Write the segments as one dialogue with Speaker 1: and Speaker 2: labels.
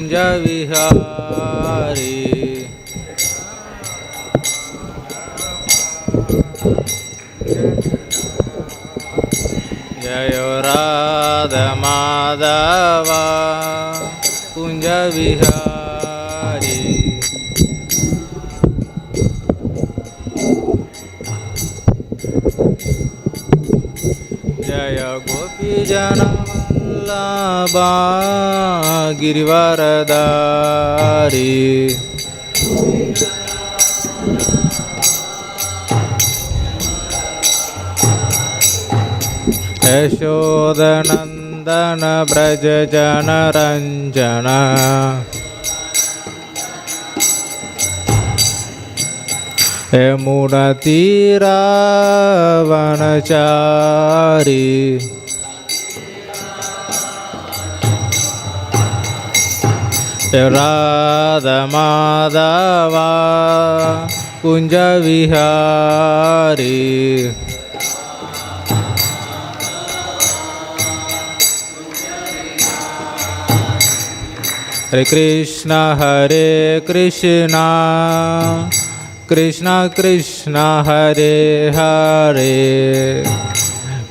Speaker 1: कुञ्जविहारी जय राधमाधव कुञ्जविहारी जय गोपीजनवल्लभा गिरिवरधारी यशोदनन्दन व्रज जनरञ्जन यमुनतीरावनचारी राधमाधव कुञ्जविहारी हरे कृष्ण कृष्ण कृष्ण हरे हरे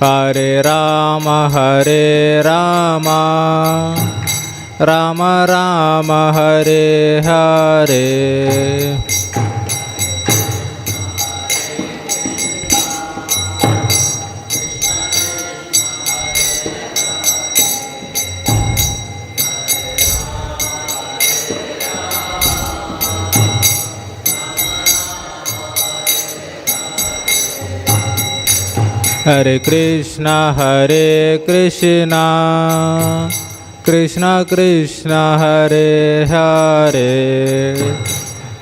Speaker 1: हरे राम राम राम हरे हरे हरे कृष्ण कृष्ण कृष्ण हरे हरे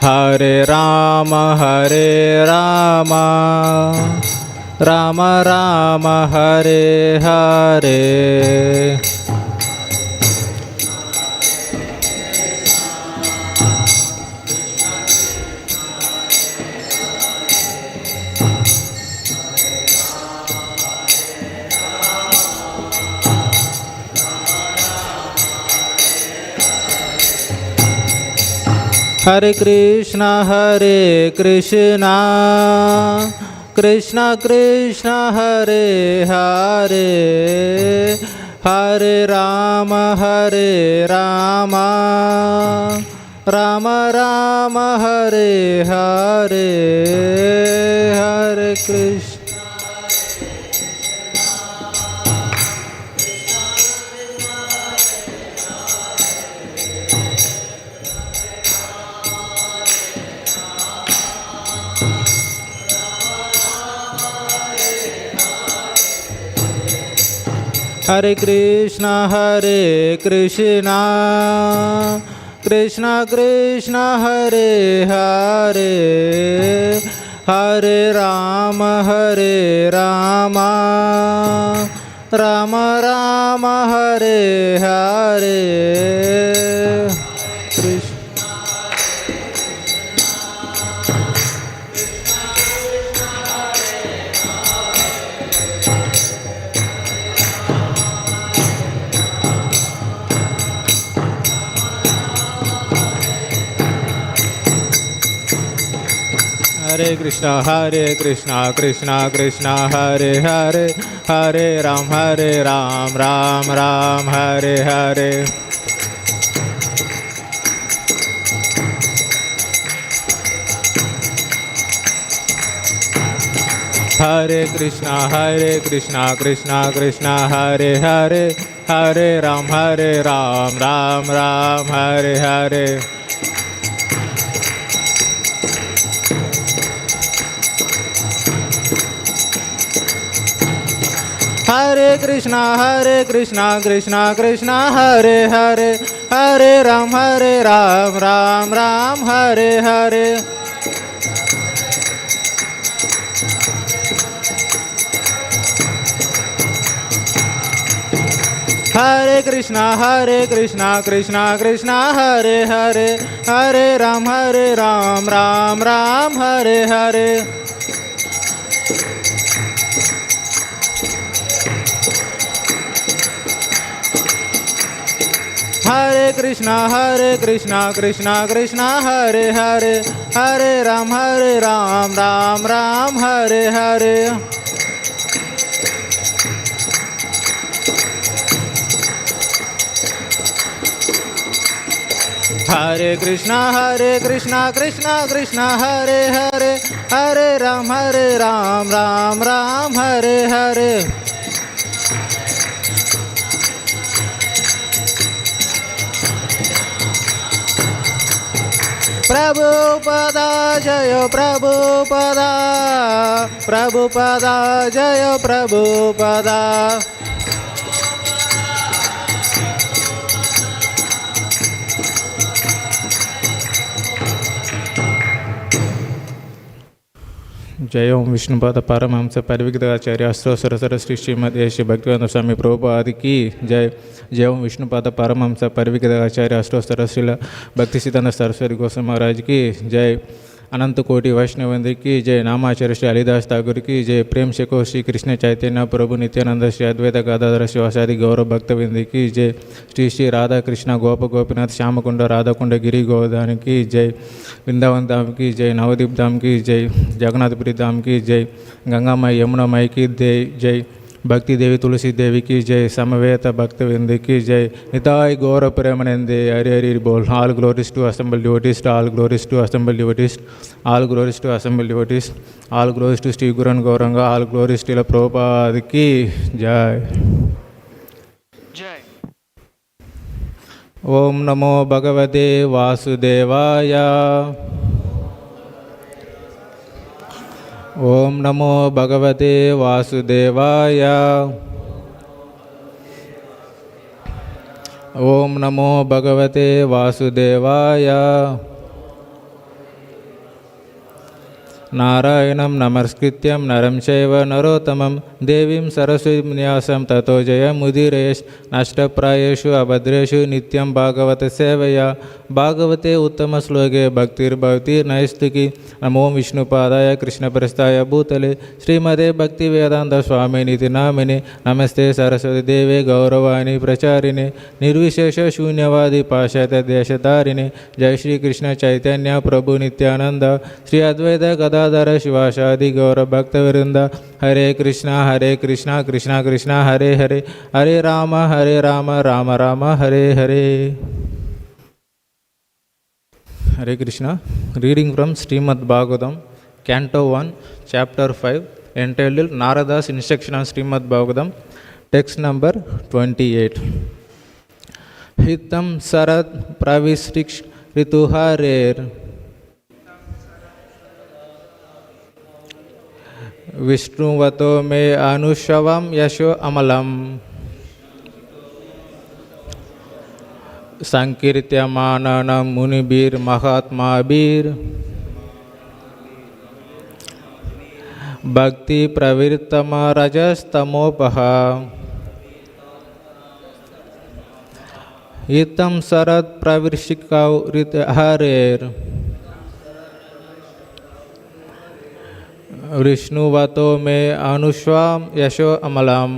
Speaker 1: हरे राम राम राम हरे हरे हरे कृष्ण कृष्ण कृष्ण हरे हरे हरे राम राम राम हरे हरे हरे कृष्ण हरे कृष्ण कृष्ण कृष्ण हरे हरे हरे राम राम राम हरे हरे कृष्ण हरे Krishna Krishna Krishna Hare Hare Hare Ram Ram Ram Hare Hare Hare Krishna Krishna Krishna Hare Hare Hare Ram Ram Ram Hare Hare Hare Krishna Krishna Krishna Hare Hare Hare Ram Ram Ram Hare Hare Hare Krishna Krishna Krishna Hare Hare Hare Ram Ram Ram Hare Hare Hare Krishna Krishna Krishna Hare Hare, Hare Ram Ram Ram Hare Hare. Hare Krishna Krishna Krishna Hare Hare, Hare Ram Ram Ram Hare Hare. Prabhupada Jaya Prabhupada, Prabhupada Jaya Prabhupada. जय ओम विष्णुपाद परमहंस परिविक्ताचार्य अष्टो सरस्वती श्री श्रीमद याśo भक्तिवेदांत स्वामी प्रभुपाद की जय. जय ओम विष्णुपाद परमहंस परिविक्ताचार्य अष्टो सरस्वती भक्ति सिद्धांत सरस्वती गोस्वामी महाराज की जय. अनंत कोटि वैष्णवंद की जय. नामाचार्य श्री हरिदास ठाकुर की जय. प्रेम से को श्री कृष्ण चैतन्य प्रभु नित्यानंद श्री अद्वैत गदाधर शिवासादि गौरव भक्तविंद की जय. श्री श्री राधा कृष्ण गोप गोपीनाथ श्यामकुंड राधाकुंड गिरी गोवर्धन की जय. वृंदावन धाम की जय. नवदीप धाम की जय. जगन्नाथपुरी धाम की जय. गंगा माई यमुना माई की जय. भक्ति देवी तुलसी देवी की जय. समवेत भक्तविंद की जय. निताय गौर प्रेमानंदे हरि हरि बोल. All glories to assembled devotees, all glories to assembled devotees, all glories to assembled devotees, all glories to Shri Guru Gauranga, all glories to Prabhupada की जय. जय. ओम नमो भगवते वासुदेवाय. ओम नमो भगवते वासुदेवाय. ओम नमो भगवते वासुदेवाय. नारायणं नमस्कृत्यं नरं चैव नरोत्तमं देवीं सरस्वतीं व्यासं ततो जयमुदीरयेत्. नष्टप्रायेषु अभद्रेषु नित्यं भागवत सेवया. भागवते उत्तमश्लोके भक्तिर्भवति नैष्टिकी. नमो विष्णुपादाय कृष्णप्रस्थाय भूतले श्रीमदे भक्तिवेदांत स्वामिनिति नामिने. नमस्ते सरस्वती देवे गौरवाणी प्रचारिणे निर्विशेष शून्यवादी पाश्चात्य देशधारिणे. जय श्री कृष्ण चैतन्य प्रभु नित्यानंद श्री अद्वैत गदाधर शिवासादि गौर भक्तवृंद. हरे कृष्णा कृष्णा कृष्णा हरे हरे, हरे Ram Ram Ram Hare Hare. Hare Krishna. Reading from Srimad Bhagavatam, Canto 1, Chapter 5, entitled Narada's Instruction on Srimad Bhagavatam, text number 28. Itthaṁ śarat-prāvṛṣikāv harer. viśṛṇvato me anusavam yaśo amalam. saṅkīrtyamānaṁ munibhir mahā-ātmabhiḥ. bhaktiḥ pravṛttātma-rajas-tamopahā. itthaṁ śarat-prāvṛṣikāv harer. viśṛṇvato me anusavam yaśo amalam.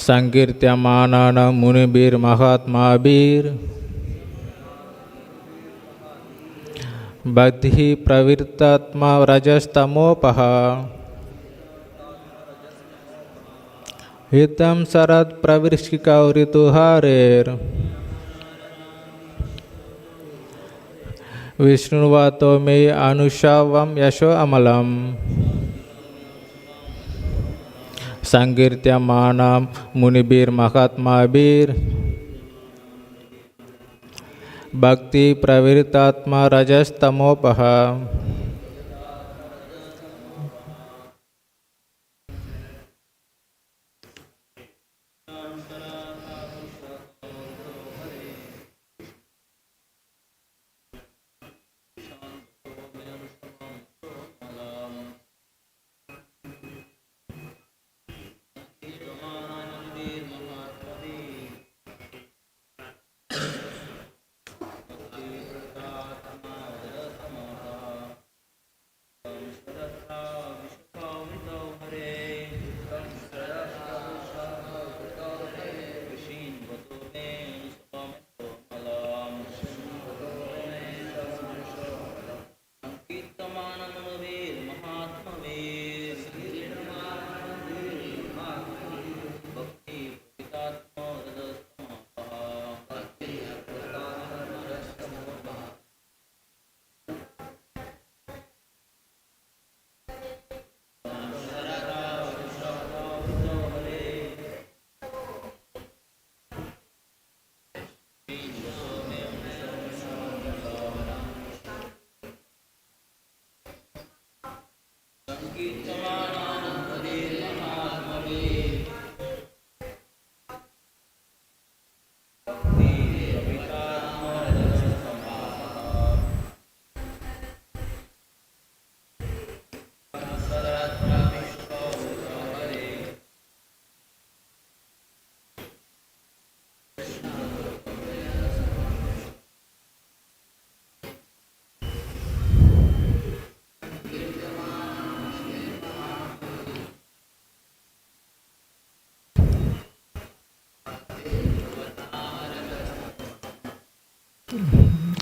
Speaker 1: saṅkīrtyamānam munibhir mahātmabhir. bhaktiḥ pravṛttātma-rajas-tamopahā. itthaṁ śarat-prāvṛṣikāv harer. viśṛṇvato me anusavam yaśo amalam. saṅkīrtyamānam munibhir mahātmabhir. bhaktiḥ pravṛttātma-rajas-tamopahā.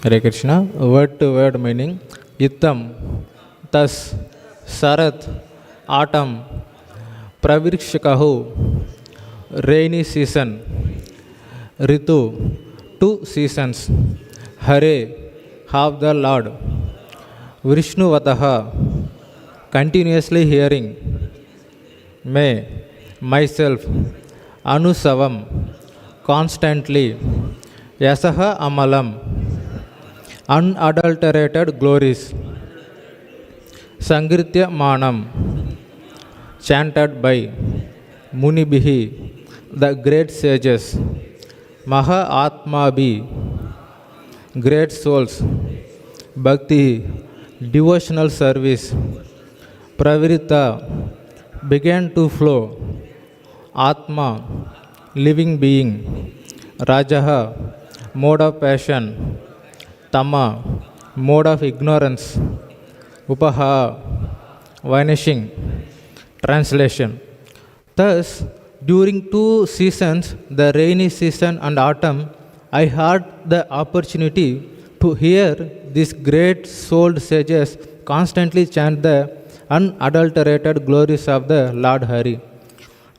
Speaker 1: Hare Krishna. Word to word meaning. Itthaṁ, thus, śarat, autumn, pravṛṣikau, rainy season, ritu, 2 seasons, harer, have the Lord, viśṛṇvataḥ, continuously hearing, may, myself, anusavam, constantly, yaśaḥ amalam, unadulterated glories, saṅkīrtyamānam, chanted by munibhir, the great sages, mahā-ātmabhiḥ, great souls, bhaktiḥ, devotional service, pravṛttātma began to flow, atma, living being, rajas, mode of passion, tama, mode of ignorance, upahā, vanishing. Translation. Thus, during 2 seasons, the rainy season and autumn, I had the opportunity to hear these great souled sages constantly chant the unadulterated glories of the Lord Hari.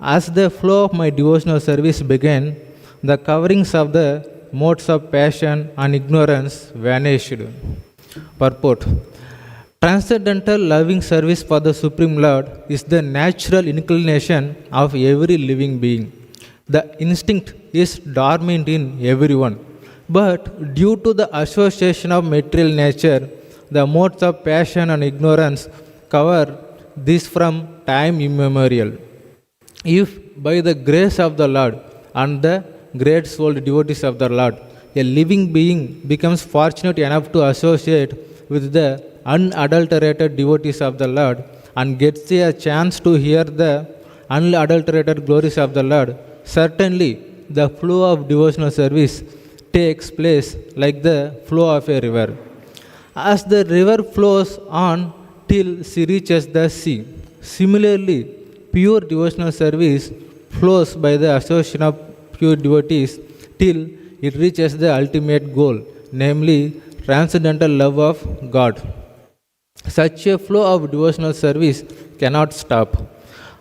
Speaker 1: As the flow of my devotional service began, the coverings of the modes of passion and ignorance vanished. Purport. Transcendental loving service for the Supreme Lord is the natural inclination of every living being. The instinct is dormant in everyone, but due to the association of material nature, the modes of passion and ignorance cover this from time immemorial. If by the grace of the Lord and the great souled devotees of the Lord, a living being becomes fortunate enough to associate with the unadulterated devotees of the Lord and gets a chance to hear the unadulterated glories of the Lord, certainly the flow of devotional service takes place like the flow of a river. As the river flows on till she reaches the sea, similarly, pure devotional service flows by the association of pure devotees till it reaches the ultimate goal, namely transcendental love of God. Such a flow of devotional service cannot stop.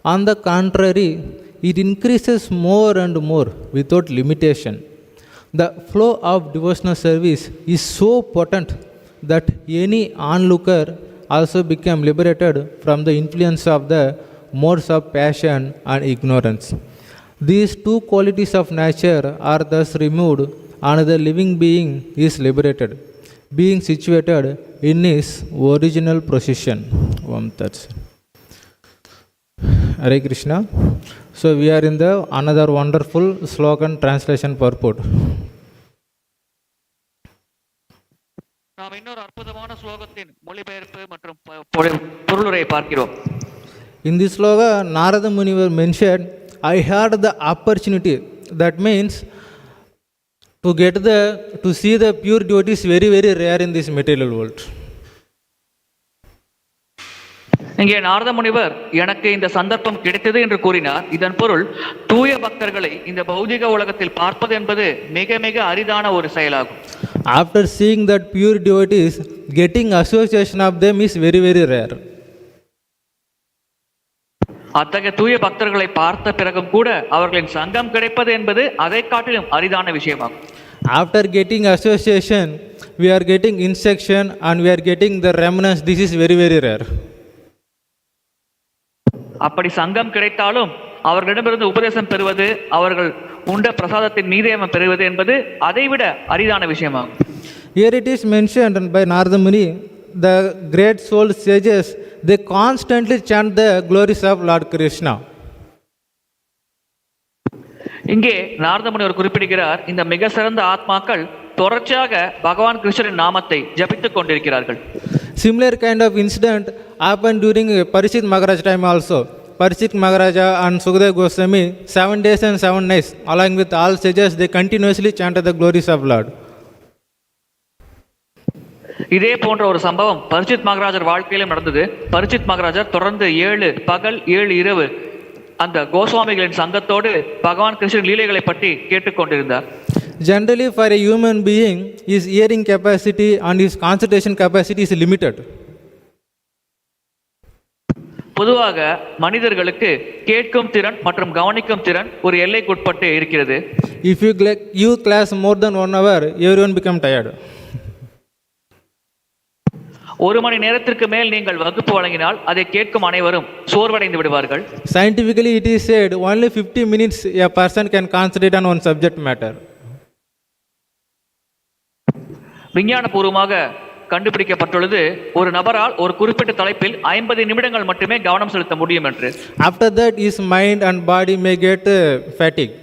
Speaker 1: On the contrary, it increases more and more without limitation. The flow of devotional service is so potent that any onlooker also become liberated from the influence of the modes of passion and ignorance. These 2 qualities of nature are thus removed and the living being is liberated, being situated in his original position. Hare Krishna. So we are in the another wonderful slogan translation purport.
Speaker 2: நாம் இன்னொரு அற்புதமான ஸ்லோகத்தின் மொழிபெயர்ப்பு மற்றும் பொருளுரை பார்க்கிறோம்.
Speaker 1: In this sloga, Narada Muni mentioned, I had the opportunity. That means to see the pure devotees very, very rare in this material world.
Speaker 2: இங்கே நாரத முனிவர் எனக்கு இந்த சந்தர்ப்பம் கிடைத்தது என்று கூறினார். இதன் பொருள் தூய பக்தர்களை இந்த பௌதிக உலகத்தில் பார்ப்பது என்பது மிக மிக அரிதான ஒரு செயலாகும்.
Speaker 1: After seeing that pure devotees, getting association of them is very, very rare.
Speaker 2: அத்தகைய தூய பக்தர்களை பார்த்த பிறகும் கூட அவர்களின் சங்கம் கிடைப்பது என்பது அதை காட்டிலும் அரிதான விஷயமாகும்.
Speaker 1: After getting association, we are getting instruction and we are getting the remnants. This is very, very rare.
Speaker 2: அப்படி சங்கம் கிடைத்தாலும் அவர்களிடமிருந்து உபதேசம் பெறுவது, அவர்கள் உண்ட பிரசாதத்தின் மீதேயம் பெறுவது என்பது அதைவிட அரிதான விஷயமாகும்.
Speaker 1: Here it is mentioned by Narada Muni, the great soul sages, they constantly chant the glories of Lord Krishna.
Speaker 2: இங்கே நாரத முனிவர் குறிப்பிடுகிறார், இந்த மிக சிறந்த ஆத்மாக்கள் தொடர்ச்சியாக பகவான் கிருஷ்ணரின் நாமத்தை ஜபித்துக் கொண்டிருக்கிறார்கள்.
Speaker 1: Similar kind of incident happened during Parikshit Maharaj time also. Parikshit Maharaja and Sukadeva Goswami 7 days and 7 nights along with all sages they continuously chanted the glories of Lord.
Speaker 2: இதே போன்ற ஒரு சம்பவம் பரிச்சித் மகாராஜர் வாழ்க்கையிலும் நடந்தது. பரிச்சித் மகாராஜர் தொடர்ந்து 7 பகல் 7 இரவு அந்த கோஸ்வாமிகளின் சங்கத்தோடு பகவான் கிருஷ்ணன் லீலைகளை பற்றி கேட்டுக்கொண்டிருந்தார்.
Speaker 1: Generally for a human being his hearing capacity and his concentration capacity is limited.
Speaker 2: பொதுவாக மனிதர்களுக்கு கேட்கும் திறன் மற்றும் கவனிக்கும் திறன் ஒரு எல்லைக்குட்பட்டு இருக்கிறது.
Speaker 1: If you class more than 1 hour everyone become tired.
Speaker 2: ஒரு மணி நேரத்திற்கு மேல் நீங்கள் வகுப்பு வழங்கினால் அதை கேட்கும் அனைவரும் சோர்வடைந்து விடுவார்கள்.
Speaker 1: Scientifically it is said only 50 minutes a person can concentrate on one subject matter.
Speaker 2: விஞ்ஞானபூர்வமாக கண்டுபிடிக்கப்பட்டுள்ளது, ஒரு நபரால் ஒரு குறிப்பிட்ட தலைப்பில் 50 நிமிடங்கள் மட்டுமே கவனம் செலுத்த முடியும் என்று.
Speaker 1: After that his mind and body may get fatigue.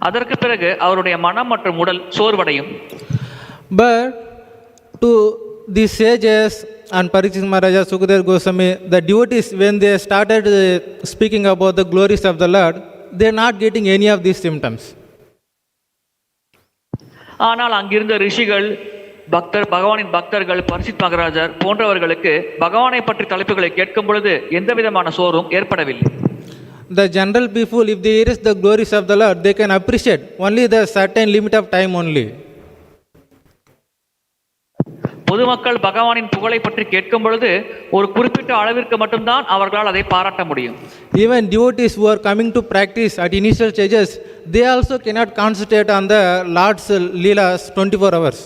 Speaker 2: அதற்கு பிறகு அவருடைய மனம் மற்றும் உடல் சோர்வடையும்.
Speaker 1: But to the sages and Parikshit Maharaja, Sukadeva Goswami, the devotees when they started speaking about the glories of the Lord, they are not getting any of these symptoms.
Speaker 2: ஆனால் அங்கிருந்த ரிஷிகள் பகவானின் பக்தர்கள் பரிசித் மகாராஜர் போன்றவர்களுக்கு பகவானை பற்றி தலைப்புகளை கேட்கும் பொழுது எந்த விதமான சோர்வும் ஏற்படவில்லை.
Speaker 1: The general people if they hear the glories of the Lord they can appreciate only the certain limit of time only.
Speaker 2: பொதுமக்கள் பகவானின் புகழை பற்றி கேட்கும் பொழுது ஒரு குறிப்பிட்ட அளவிற்கு மட்டும்தான் அவர்களால் அதை பாராட்ட முடியும்.
Speaker 1: Even devotees who are coming to practice at initial stages they also cannot concentrate on the Lord's leelas 24 hours.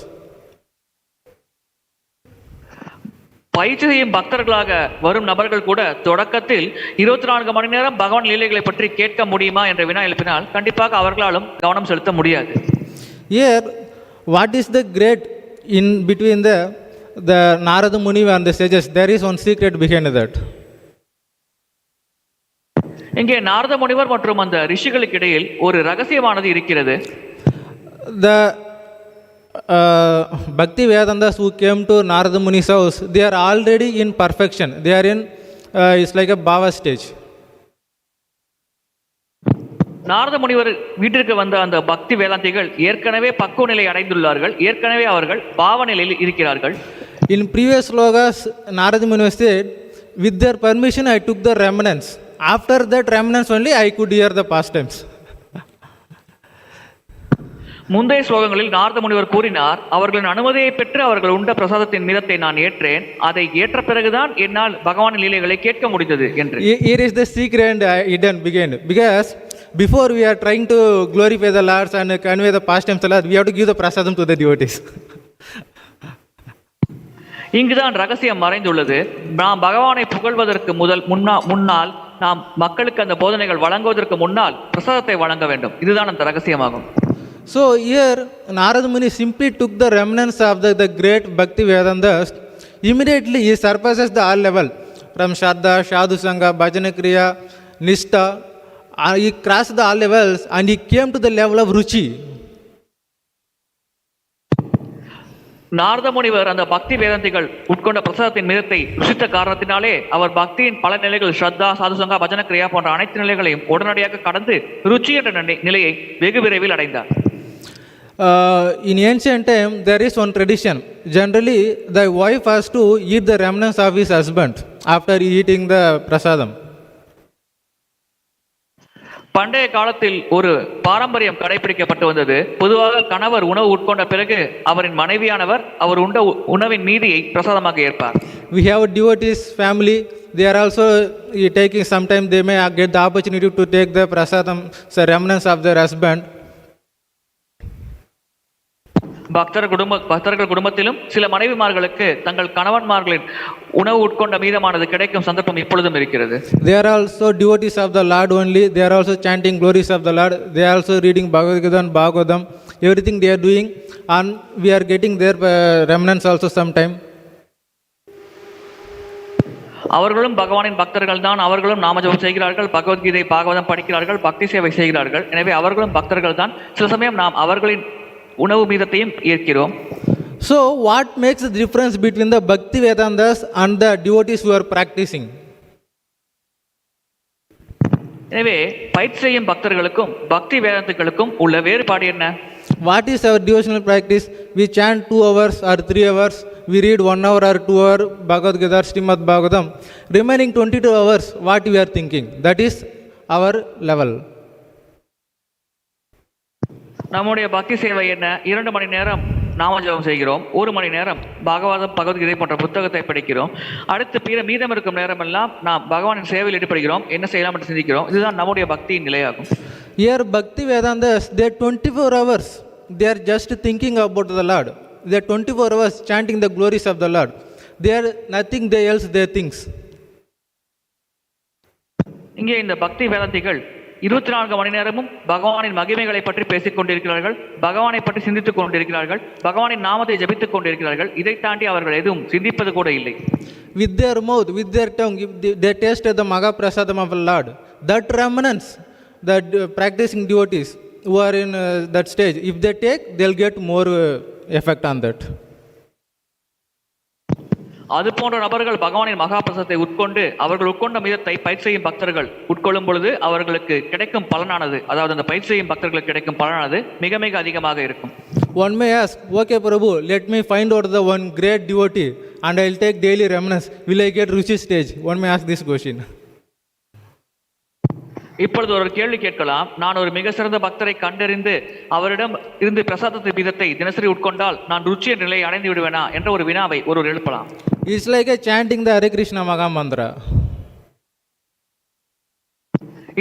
Speaker 2: பயிற்சி செய்யும் பக்தர்களாக வரும் நபர்கள் கூட தொடக்கத்தில் 24 மணி நேரம் பகவான் லீலைகளை பற்றி கேட்க முடியுமா என்ற வினா எழுப்பினால் கண்டிப்பாக அவர்களாலும் கவனம் செலுத்த முடியாது.
Speaker 1: Here what is the great in between the Narada Muni and the sages? There is one secret behind that.
Speaker 2: இங்கே நாரத முனிவர் மற்றும் அந்த ரிஷிகளுக்கு இடையில் ஒரு ரகசியமானது இருக்கிறது.
Speaker 1: The Bhakti Vedantas who came to Narada Muni's house, they are already in perfection. They are in it's like a bhava stage.
Speaker 2: Narada முனிவர் வீட்டிற்கு வந்த அந்த பக்தி வேதாந்திகள் ஏற்கனவே பக்குவ நிலை அடைந்துள்ளார்கள். ஏற்கனவே அவர்கள் பாவ நிலையில் இருக்கிறார்கள்.
Speaker 1: In previous slokas Narada Muni said, with their permission I took the remnants. After that remnants only I could hear the pastimes.
Speaker 2: முந்தைய ஸ்லோகங்களில் நாரத முனிவர் கூறினார், அவர்களின் அனுமதியை பெற்று அவர்கள் உண்ட பிரசாதத்தின் மீதத்தை நான் ஏற்றேன். அதை ஏற்ற பிறகுதான் என்னால் பகவானின் லீலைகளை கேட்க முடிந்தது என்று.
Speaker 1: Here is the secret hidden began, because before we are trying to glorify the Lord and convey the pastimes to the Lord, we have to give the prasadam to the devotees.
Speaker 2: இங்குதான் ரகசியம் மறைந்துள்ளது. நாம் பகவானை புகழ்வதற்கு முன்னால் நாம் மக்களுக்கு அந்த போதனைகள் வழங்குவதற்கு முன்னால் பிரசாதத்தை வழங்க வேண்டும். இதுதான் அந்த ரகசியமாகும்.
Speaker 1: So here Narada Muni simply took the remnants of the great Bhakti Vedantas. Immediately he surpasses the all level from Shraddha, Sadhu Sangha, Bhajana Kriya, Nishtha. He crossed the all levels and he came to the level of Ruchi.
Speaker 2: Narada முனிவர் அந்த பக்தி வேதாந்திகள் உட்கொண்ட பிரசாதத்தின் மீதத்தை ருசித்த காரணத்தினாலே அவர் பக்தியின் பல நிலைகள் ஸ்ரத்தா, சாதுசங்கா, பஜன கிரியா போன்ற அனைத்து நிலைகளையும் உடனடியாக கடந்து ருச்சி என்ற நிலையை வெகு விரைவில் அடைந்தார்.
Speaker 1: In ancient time there is one tradition. Generally the wife has to eat the remnants of his husband after eating the prasadam.
Speaker 2: பண்டைய காலத்தில் ஒரு பாரம்பரியம் கடைபிடிக்கப்பட்டு வந்தது. பொதுவாக கணவர் உணவு உட்கொண்ட பிறகு அவரின் மனைவியானவர் அவர் உண்ட உணவின் மீதியை பிரசாதமாக ஏற்பார்.
Speaker 1: We have a devotees family, they are also taking sometime they may get the opportunity to take the prasadam, so remnants of their husband.
Speaker 2: பக்தர்கள் குடும்பத்திலும் சில மனைவிமார்களுக்கு தங்கள் கணவன்மார்களின் உணவு உட்கொண்ட மீதமானது கிடைக்கும் சந்தர்ப்பம் இப்பொழுதும் இருக்கிறது.
Speaker 1: They are also devotees of the Lord only. They are also chanting glories of the Lord. They are also reading Bhagavatam. Everything they are doing, and we are getting their remnants also sometime.
Speaker 2: அவர்களும் பகவானின் பக்தர்கள் தான். அவர்களும் நாமஜபம் செய்கிறார்கள், பகவத்கீதை பாகவதம் படிக்கிறார்கள், பக்தி சேவை செய்கிறார்கள். எனவே அவர்களும் பக்தர்கள் தான். சில சமயம் நாம் அவர்களின் உணவு மீதத்தையும் ஏற்கிறோம்.
Speaker 1: So what makes the difference between the Bhakti Vedantas and the devotees who are practicing?
Speaker 2: எனவே பயிற்சி செய்யும் பக்தர்களுக்கும் பக்தி வேதாந்துக்களுக்கும் உள்ள வேறுபாடு என்ன?
Speaker 1: What is our devotional practice? We chant 2 hours or 3 hours. We read 1 hour or 2 hour Bhagavad Gita, Srimad Bhagavatam. Remaining 22 hours, what we are thinking? That is our level.
Speaker 2: நம்முடைய பக்தி சேவை என்ன? 2 மணி நேரம் நாமஜபம் செய்கிறோம், 1 மணி நேரம் பாகவதம் பகவத்கீதை போன்ற புத்தகத்தை படிக்கிறோம். அடுத்து மீதம் இருக்கும் நேரமெல்லாம் நாம் பகவானின் சேவையில் ஈடுபடுகிறோம், என்ன செய்யலாம் என்று சிந்திக்கிறோம். இதுதான் நம்முடைய பக்தியின் நிலையாகும்.
Speaker 1: Here Bhakti Vedantas, they are 24 hours. They are just thinking about the Lord. They are 24 hours chanting the glories of the Lord. They are nothing else they thinks.
Speaker 2: இங்கே இந்த பக்தி வேதாந்திகள் 24 மணி நேரமும் பகவானின் மகிமைகளை பற்றி பேசிக் கொண்டிருக்கிறார்கள், பகவானை பற்றி சிந்தித்துக் கொண்டிருக்கிறார்கள், பகவானின் நாமத்தை ஜபித்துக் கொண்டிருக்கிறார்கள். இதை தாண்டி அவர்கள் எதுவும் சிந்திப்பது கூட இல்லை.
Speaker 1: With their mouth, with their tongue, they tasted the mahā-ātmabhiḥ of the Lord. That remnants, that practicing devotees who are in that stage, if they take, they'll get more effect on that.
Speaker 2: அது போன்ற நபர்கள் பகவானின் மகா பிரசாதத்தை உட்கொண்டு அவர்கள் உட்கொண்ட மிதத்தை பயிற்சி செய்யும் பக்தர்கள் உட்கொள்ளும் பொழுது அவர்களுக்கு கிடைக்கும் பலனானது, அதாவது அந்த பயிற்சி செய்யும் பக்தர்களுக்கு கிடைக்கும் பலனானது மிக மிக அதிகமாக இருக்கும்.
Speaker 1: One may ask, okay Prabhu, let me find out the one great devotee and I'll take daily remnants. Will I get Ruchi stage? One may ask this question.
Speaker 2: இப்பொழுது ஒரு கேள்வி கேட்கலாம், நான் ஒரு மிக சிறந்த பக்தரை கண்டறிந்து அவரிடம் இருந்து பிரசாதத்தை பீதத்தை தினசரி உட்கொண்டால் நான் ருச்சிய நிலையை அடைந்து விடுவேனா என்ற ஒரு வினாவை ஒருவர் எழுப்பலாம்.
Speaker 1: It's like a chanting the Hare Krishna Maha Mantra.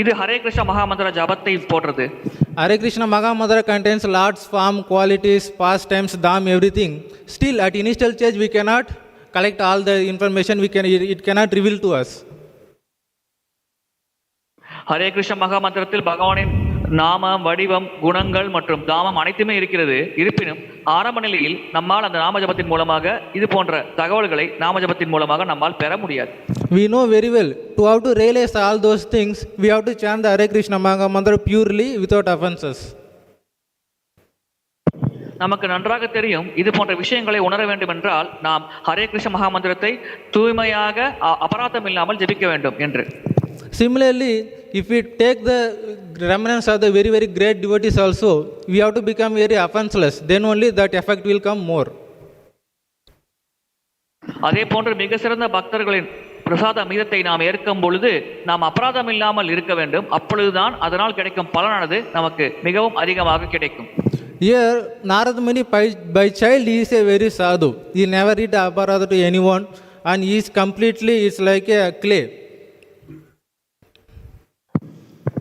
Speaker 2: இது ஹரே கிருஷ்ண மகா மந்திர ஜபத்தை போன்றது.
Speaker 1: Hare Krishna Maha Mantra contains Lord's form, qualities, pastimes, dham, everything. Still at initial stage we cannot collect all the information, it cannot reveal to us.
Speaker 2: Hare Krishna மகா மந்திரத்தில் பகவானின் நாமம், வடிவம், குணங்கள் மற்றும் தாமம் அனைத்துமே இருக்கிறது. இருப்பினும் ஆரம்ப நிலையில் நம்மால் அந்த நாமஜபத்தின் மூலமாக இது போன்ற தகவல்களை நாமஜபத்தின் மூலமாக நம்மால் பெற முடியாது.
Speaker 1: We know very well, to have to realize all those things, we have to chant the Hare Krishna Maha Mantra purely without offenses.
Speaker 2: நமக்கு நன்றாக தெரியும், இது போன்ற விஷயங்களை உணர வேண்டும் என்றால் நாம் ஹரே கிருஷ்ண மகா மந்திரத்தை தூய்மையாக அபராதம் இல்லாமல் ஜபிக்க வேண்டும் என்று.
Speaker 1: Similarly, if we take the remnants of the very very great devotees also, we have to become very offenseless. Then only that effect will come more.
Speaker 2: அதே போன்று மிக சிறந்த பக்தர்களின் பிரசாத மீதத்தை நாம் ஏற்கும் பொழுது நாம் அபராதம் இல்லாமல் இருக்க வேண்டும். அப்பொழுதுதான் அதனால் கிடைக்கும் பலனானது நமக்கு மிகவும் அதிகமாக கிடைக்கும்.
Speaker 1: Here Narada Muni by child he is a very sadhu. He never did aparadha to anyone and he is completely, it's like a clay.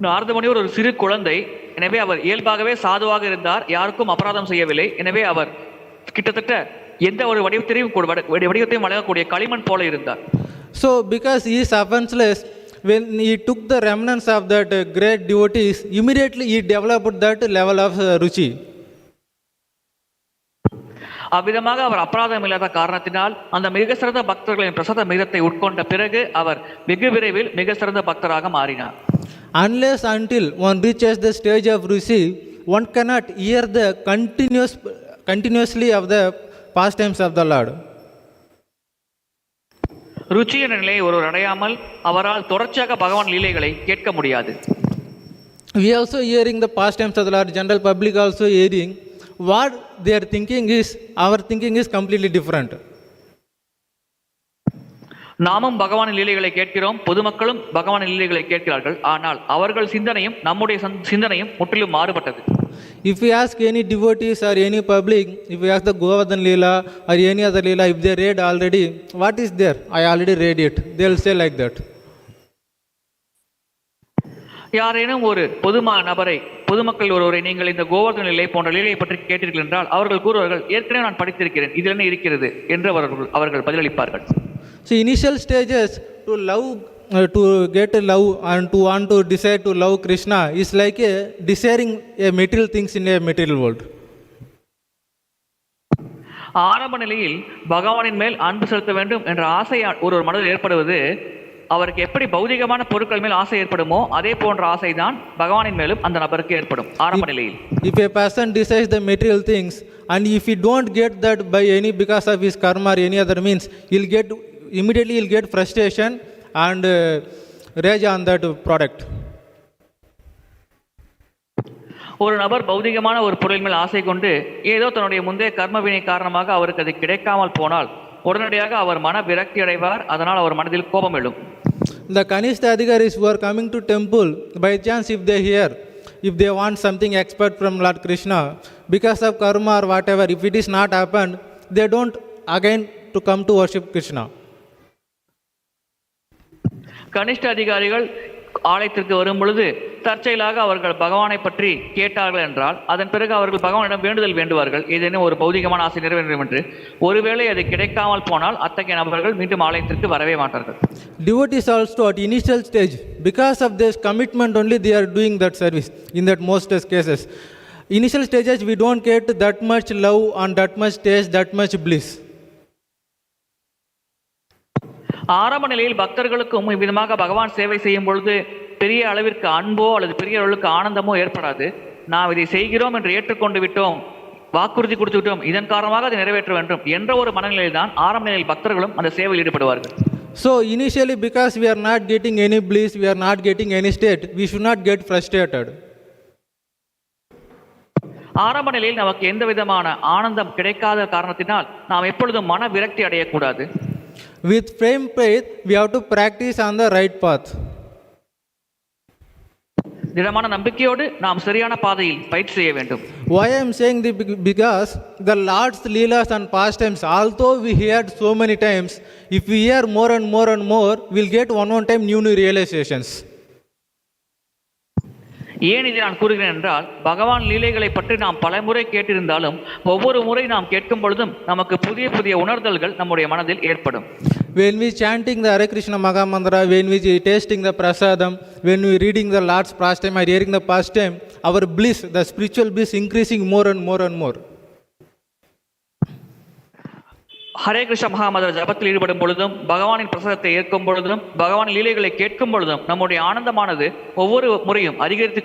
Speaker 2: Naradamuni ஒரு சிறு குழந்தை, எனவே அவர் இயல்பாகவே சாதுவாக இருந்தார், யாருக்கும் அபராதம் செய்யவில்லை. எனவே அவர் கிட்டத்தட்ட எந்த ஒரு வடிவத்தையும் வழங்கக்கூடிய களிமண் போல இருந்தார்.
Speaker 1: So because he is offenseless, when he took the remnants of that great devotees, immediately he developed that level of ruchi.
Speaker 2: அவ்விதமாக அவர் அபராதம் இல்லாத காரணத்தினால் அந்த மிக சிறந்த பக்தர்களின் பிரசாத மீதத்தை உட்கொண்ட பிறகு அவர் வெகு விரைவில் மிக சிறந்த பக்தராக மாறினார்.
Speaker 1: Unless until one reaches the stage of ruchi, one cannot hear the continuously of the pastimes of the Lord.
Speaker 2: ருச்சி என்ற நிலையை ஒருவர் அடையாமல் அவரால் தொடர்ச்சியாக பகவான் லீலைகளை கேட்க முடியாது.
Speaker 1: We also hearing the pastimes of the Lord, general public also hearing. What they are thinking is, our thinking is completely different.
Speaker 2: நாமும் பகவானின் லீலைகளை கேட்கிறோம், பொதுமக்களும் பகவானின் லீலைகளை கேட்கிறார்கள். ஆனால் அவர்கள் சிந்தனையும் நம்முடைய சிந்தனையும் முற்றிலும் மாறுபட்டது.
Speaker 1: If we ask any devotees or any public, if we ask the Govardhan Leela or any other Leela, if they read already, what is there? I already read it. They will say like that.
Speaker 2: யாரேனும் ஒரு பொதுமக்கள் ஒருவரை நீங்கள் இந்த கோவர்தன லீலை போன்ற லீலையை பற்றி கேட்டீர்கள் என்றால் அவர்கள் கூறுவார்கள், ஏற்கனவே நான் படித்திருக்கிறேன், இதில் என்ன இருக்கிறது என்று அவர்கள் பதிலளிப்பார்கள்.
Speaker 1: So initial stages to love, to get love and to want to desire to love Krishna is like a desiring a material things in a material world.
Speaker 2: ஆரம்ப நிலையில் பகவானின் மேல் அன்பு செலுத்த வேண்டும் என்ற ஆசை ஒரு மனதில் ஏற்படுவது அவருக்கு எப்படி பௌதிகமான பொருட்கள் மேல் ஆசை ஏற்படுமோ அதே போன்ற ஆசை தான் பகவானின் மேலும் அந்த நபருக்கு ஏற்படும் ஆரம்ப நிலையில்.
Speaker 1: If a person desires the material things and if he don't get that by any because of his karma or any other means, he'll get frustration and rage on that product.
Speaker 2: ஒரு நபர் பௌதிகமான ஒரு பொருள் மேல் ஆசை கொண்டு ஏதோ தன்னுடைய முந்தைய கர்மவினை காரணமாக அவருக்கு அது கிடைக்காமல் போனால் உடனடியாக அவர் மன விரக்தி அடைவார். அதனால் அவர் மனதில் கோபம் எழும்.
Speaker 1: The Kanishta Adhikaris who are coming to temple, by chance if they want something expert from Lord Krishna, because of karma or whatever, if it is not happened, they don't again to come to worship Krishna.
Speaker 2: கனிஷ்ட அதிகாரிகள் ஆலயத்திற்கு வரும் பொழுது தற்செயலாக அவர்கள் பகவானை பற்றி கேட்டார்கள் என்றால் அதன் பிறகு அவர்கள் பகவானிடம் வேண்டுதல் வேண்டுவார்கள் ஏதேனும் ஒரு பௌதிகமான ஆசை நிறைவேற வேண்டும் என்று. ஒருவேளை அது கிடைக்காமல் போனால் அத்தகைய நபர்கள் மீண்டும் ஆலயத்திற்கு வரவே மாட்டார்கள்.
Speaker 1: Devotees also at initial stage, because of this commitment only they are doing that service. In that most cases, initial stages we don't get that much love and that much taste, that much bliss.
Speaker 2: ஆரம்ப நிலையில் பக்தர்களுக்கும் இவ்விதமாக பகவான் சேவை செய்யும் பொழுது பெரிய அளவிற்கு அன்போ அல்லது பெரிய அளவுக்கு ஆனந்தமோ ஏற்படாது. நாம் இதை செய்கிறோம் என்று ஏற்றுக்கொண்டு விட்டோம், வாக்குறுதி கொடுத்து விட்டோம், இதன் காரணமாக அதை நிறைவேற்ற வேண்டும் என்ற ஒரு மனநிலையில் தான் ஆரம்ப நிலையில் பக்தர்களும் அந்த சேவையில் ஈடுபடுவார்கள்.
Speaker 1: So initially because we are not getting any bliss, we are not getting any state, we should not get frustrated.
Speaker 2: ஆரம்ப நிலையில் நமக்கு எந்த விதமான ஆனந்தம் கிடைக்காத காரணத்தினால் நாம் எப்பொழுதும் மன விரக்தி அடையக்கூடாது.
Speaker 1: With firm faith, we have to practice on the right path.
Speaker 2: திடமான நம்பிக்கையோடு நாம் சரியான பாதையில் பயிற்சி செய்ய வேண்டும்.
Speaker 1: Why I am saying this? Because the Lord's leelas and pastimes, although we heard so many times, if we hear more and more and more, we'll get one time new realizations.
Speaker 2: ஏன் இதை நான் கூறுகிறேன் என்றால் பகவான் லீலைகளை பற்றி நாம் பல முறை கேட்டிருந்தாலும் ஒவ்வொரு முறை நாம் கேட்கும் பொழுதும் நமக்கு புதிய புதிய உணர்தல்கள் நம்முடைய மனதில் ஏற்படும்.
Speaker 1: When we chanting the Hare Krishna Maha Mantra, when we tasting the prasadam, when we reading the Lord's pastime or hearing the pastime, our bliss, the spiritual bliss increasing more and more and more.
Speaker 2: Hare Krishna Mahamantra ஜபத்தில் ஈடுபடும் பொழுதும் பகவானின் பிரசாதத்தை ஏற்கும் பொழுதும் பகவான் லீலைகளை கேட்கும் பொழுதும் நம்முடைய ஆனந்தமானது ஒவ்வொரு முறையும்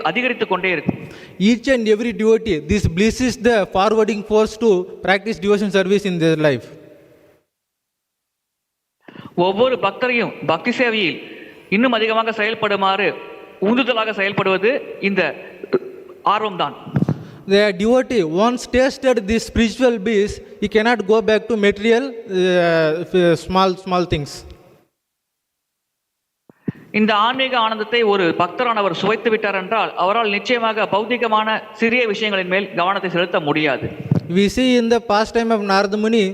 Speaker 2: அதிகரித்து கொண்டே இருக்கும்.
Speaker 1: Each and every devotee, this bliss is the forwarding force to practice devotion service in their life.
Speaker 2: ஒவ்வொரு பக்தரையும் பக்தி சேவையில் இன்னும் அதிகமாக செயல்படுமாறு உந்துதலாக செயல்படுவது இந்த ஆர்வம்தான்.
Speaker 1: The devotee once tasted this spiritual bliss, he cannot go back to material small things.
Speaker 2: இந்த ஆன்மீக ஆனந்தத்தை ஒரு பக்தரானவர் சுவைத்து விட்டார் என்றால் அவரால் நிச்சயமாக பௌதிகமான சிறிய விஷயங்களின் மேல் கவனத்தை செலுத்த முடியாது.
Speaker 1: We see in the pastime of Narada Muni,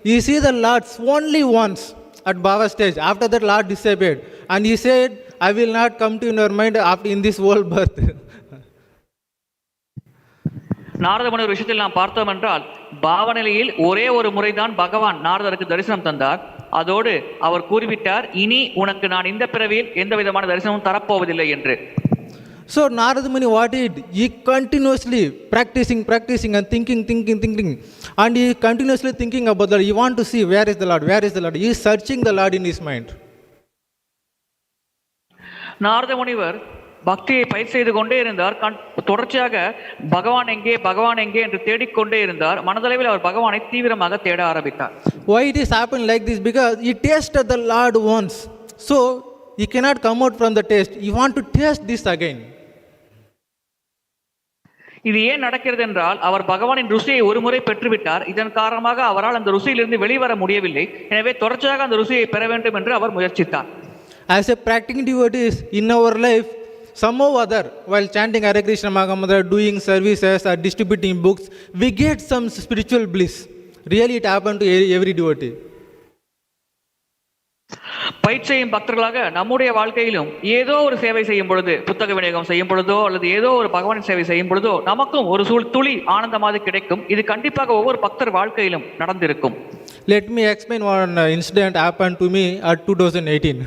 Speaker 1: he see the Lord only once at Bhava stage. After that Lord disappeared and he said, I will not come to your mind after in this world birth.
Speaker 2: Naradamuni ஒரு விஷயத்தில் நாம் பார்த்தோம் என்றால் பாவநிலையில் ஒரே ஒரு முறைதான் பகவான் நாரதருக்கு தரிசனம் தந்தார். அதோடு அவர் கூறிவிட்டார், இனி உனக்கு நான் இந்த பிறவியில் எந்த விதமான தரிசனமும் தரப்போவதில்லை என்று.
Speaker 1: So Narada Muni what he did? He continuously practicing and thinking and he continuously thinking about that. He want to see where is the Lord. He is searching the Lord in his mind.
Speaker 2: Narada முனிவர் பக்தியை பயிற்சி செய்து கொண்டே இருந்தார். தொடர்ச்சியாக பகவான் எங்கே என்று தேடிக்கொண்டே இருந்தார். மனதளவில் அவர் பகவானை தீவிரமாக தேட ஆரம்பித்தார்.
Speaker 1: Why it is happened like this? Because he tasted the Lord once, so he cannot come out from the taste. He want to taste this again.
Speaker 2: இது ஏன் நடக்கிறது என்றால் அவர் பகவானின் ருசியை ஒரு முறை பெற்றுவிட்டார். இதன் காரணமாக அவரால் அந்த ருசியிலிருந்து வெளிவர முடியவில்லை. எனவே தொடர்ச்சியாக அந்த ருசியை பெற வேண்டும் என்று அவர் முயற்சித்தார்.
Speaker 1: As a practicing devotees in our life, somehow other, while chanting Hare Krishna Maha Mantra, doing services or distributing books, we get some spiritual bliss. Really it happened to every devotee.
Speaker 2: பயிற்சி செய்யும் பக்தர்களாக நம்முடைய வாழ்க்கையிலும் ஏதோ ஒரு சேவை செய்யும் பொழுது, புத்தக விநியோகம் செய்யும் பொழுதோ அல்லது ஏதோ ஒரு பகவானின் சேவை செய்யும் பொழுதோ நமக்கும் ஒரு துளி ஆனந்தமாக கிடைக்கும். இது கண்டிப்பாக ஒவ்வொரு பக்தர் வாழ்க்கையிலும் நடந்திருக்கும்.
Speaker 1: Let me explain one incident happened to me at 2018.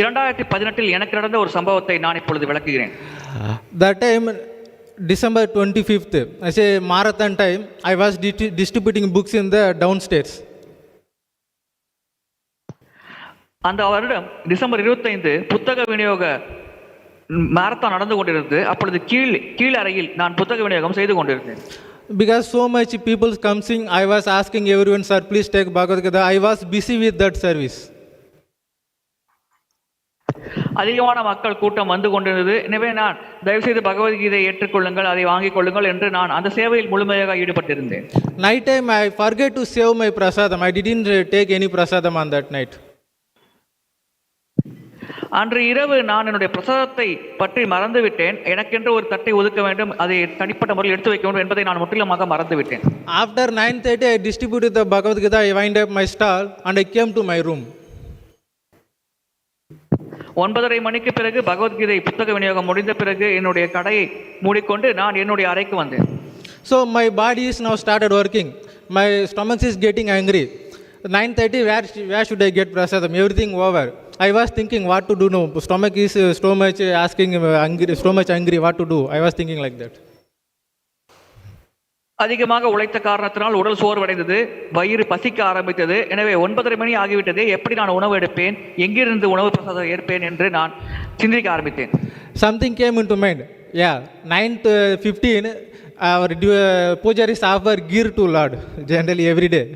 Speaker 2: 2018 எனக்கு நடந்த ஒரு சம்பவத்தை நான் இப்பொழுது விளக்குகிறேன்.
Speaker 1: That time December 25th, as a marathon time, I was distributing books in the downstairs.
Speaker 2: அந்த வருடம் டிசம்பர் 25 புத்தக விநியோக மாரத்தான் நடந்து கொண்டிருந்தது. அப்பொழுது கீழ் அறையில் நான் புத்தக விநியோகம் செய்து கொண்டிருந்தேன்.
Speaker 1: Because so much people coming, I was asking everyone, sir, please take Bhagavad Gita. I was busy with that service.
Speaker 2: அதிகமான மக்கள் கூட்டம் வந்து கொண்டிருந்தது. எனவே நான் தயவுசெய்து பகவத்கீதை ஏற்றுக்கொள்ளுங்கள், அதை வாங்கிக் கொள்ளுங்கள் என்று நான் அந்த சேவையில் முழுமையாக ஈடுபட்டிருந்தேன்.
Speaker 1: Night time I forget to save my prasadam. I didn't take any prasadam on that night.
Speaker 2: அன்று இரவு நான் என்னுடைய பிரசாதத்தை பற்றி மறந்துவிட்டேன். எனக்கென்று ஒரு தட்டை ஒதுக்க வேண்டும், அதை தனிப்பட்ட முறையில் எடுத்து வைக்க வேண்டும் என்பதை நான் முற்றிலுமாக மறந்துவிட்டேன்.
Speaker 1: After 9:30 I distributed the Bhagavad Gita. I wind up my stall and I came to my room.
Speaker 2: 9:30 மணிக்கு பிறகு பகவத்கீதை புத்தக விநியோகம் முடிந்த பிறகு என்னுடைய கடையை மூடிக்கொண்டு நான் என்னுடைய அறைக்கு வந்தேன்.
Speaker 1: So my body is now started working. My stomach is getting angry. 9:30 where should I get prasadam? Everything over. I was thinking what to do now. Stomach is so much asking angry, so much angry, what to do? I was thinking like that.
Speaker 2: அதிகமாக உழைத்த காரணத்தினால் உடல் சோர்வடைந்தது, வயிறு பசிக்க ஆரம்பித்தது. எனவே 9:30 மணி ஆகிவிட்டது. எப்படி நான் உணவு எடுப்பேன், எங்கிருந்து உணவு பிரசாதம் ஏற்பேன் என்று நான் சிந்திக்க ஆரம்பித்தேன்.
Speaker 1: Something came into mind. Yeah, 9:15 our pujaris offer gear to Lord generally every day.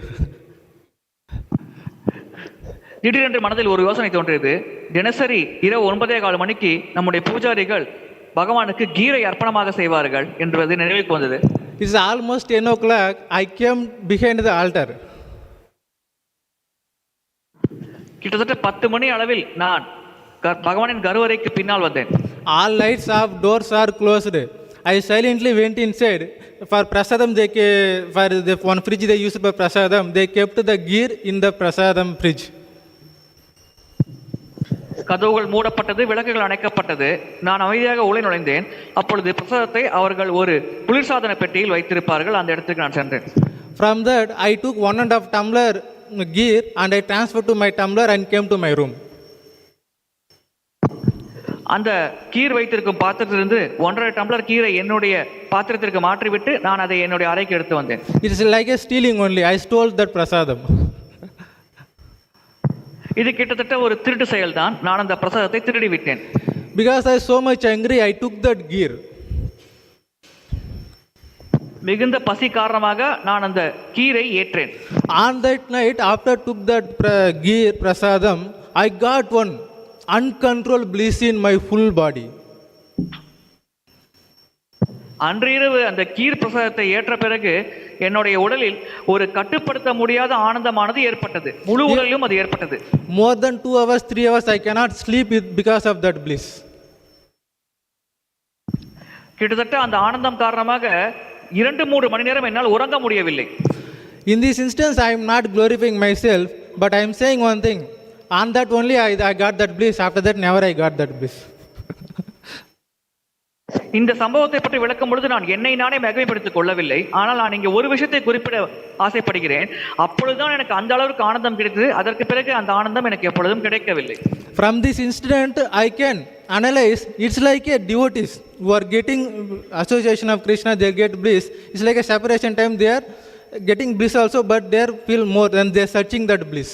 Speaker 2: திடீரென்று மனதில் ஒரு யோசனை தோன்றியது. தினசரி இரவு 9:15 மணிக்கு நம்முடைய பூஜாரிகள் பகவானுக்கு கீரை அர்ப்பணமாக செய்வார்கள் என்பது நினைவுக்கு வந்தது.
Speaker 1: It's almost 10 o'clock. I came behind the altar.
Speaker 2: கிட்டத்தட்ட 10 மணி அளவில் நான் பகவானின் கருவறைக்கு பின்னால் வந்தேன்.
Speaker 1: All lights off, doors are closed. I silently went inside. For prasadam, for the one fridge they used for prasadam, they kept the gear in the prasadam fridge.
Speaker 2: கதவுகள் மூடப்பட்டது, விளக்குகள் அணைக்கப்பட்டது. நான் அமைதியாக உள்ளே நுழைந்தேன். அப்பொழுது பிரசாதத்தை அவர்கள் ஒரு குளிர்சாதன பெட்டியில் வைத்திருப்பார்கள். அந்த இடத்துக்கு நான் சென்றேன்.
Speaker 1: From that I took 1.5 tumbler gear and I transferred to my tumbler and came to my room.
Speaker 2: அந்த கீர் வைத்திருக்கும் பாத்திரத்திலிருந்து 1.5 டம்ளர் கீரை என்னுடைய பாத்திரத்திற்கு மாற்றிவிட்டு நான் அதை என்னுடைய அறைக்கு எடுத்து வந்தேன்.
Speaker 1: It is like a stealing only. I stole that prasadam.
Speaker 2: இது கிட்டத்தட்ட ஒரு திருட்டு செயல்தான். நான் அந்த பிரசாதத்தை திருடி விட்டேன்.
Speaker 1: Because I was so much angry, I took that gear.
Speaker 2: மிகுந்த பசி காரணமாக நான் அந்த கீரை ஏற்றேன்.
Speaker 1: On that night, after took that gear prasadam, I got one uncontrolled bliss in my full body.
Speaker 2: அன்று இரவு அந்த கீர் பிரசாதத்தை ஏற்ற பிறகு என்னுடைய உடலில் ஒரு கட்டுப்படுத்த முடியாத ஆனந்தமானது ஏற்பட்டது. முழு உடலிலும் அது ஏற்பட்டது.
Speaker 1: More than 2 hours, 3 hours, I cannot sleep because of that bliss.
Speaker 2: கிட்டத்தட்ட அந்த ஆனந்தம் காரணமாக 2-3 மணி நேரம் என்னால் உறங்க முடியவில்லை.
Speaker 1: In this instance, I am not glorifying myself, but I am saying one thing. On that only I got that bliss. After that, never I got that bliss.
Speaker 2: இந்த சம்பவத்தை பற்றி விளக்கும் பொழுது நான் என்னை நானே மகிமைப்படுத்திக் கொள்ளவில்லை. ஆனால் நான் இங்கே ஒரு விஷயத்தை குறிப்பிட ஆசைப்படுகிறேன். அப்பொழுதுதான் எனக்கு அந்த அளவுக்கு ஆனந்தம் கிடைத்தது. அதற்கு பிறகு அந்த ஆனந்தம் எனக்கு எப்பொழுதும் கிடைக்கவில்லை.
Speaker 1: From this incident, I can analyze. It's like a devotees who are getting association of Krishna, they get bliss. It's like a separation time. They are getting bliss also, but they feel more than they are searching that bliss.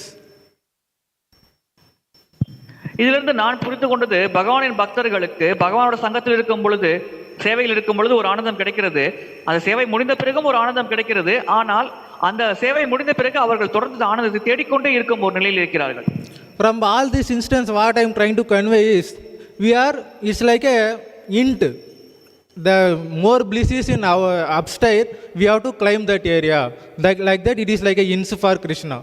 Speaker 2: இதிலிருந்து நான் புரிந்து கொண்டது, பகவானின் பக்தர்களுக்கு பகவானோட சங்கத்தில் இருக்கும் பொழுது, சேவையில் இருக்கும் பொழுது ஒரு ஆனந்தம் கிடைக்கிறது. அந்த சேவை முடிந்த பிறகும் ஒரு ஆனந்தம் கிடைக்கிறது. ஆனால் அந்த சேவை முடிந்த பிறகு அவர்கள் தொடர்ந்து ஆனந்தத்தை தேடிக்கொண்டே இருக்கும் ஒரு நிலையில் இருக்கிறார்கள்.
Speaker 1: From all these instances, what I am trying to convey is, it's like a int. The more bliss is in our upstairs, we have to climb that area. Like that, it is like a inch for Krishna.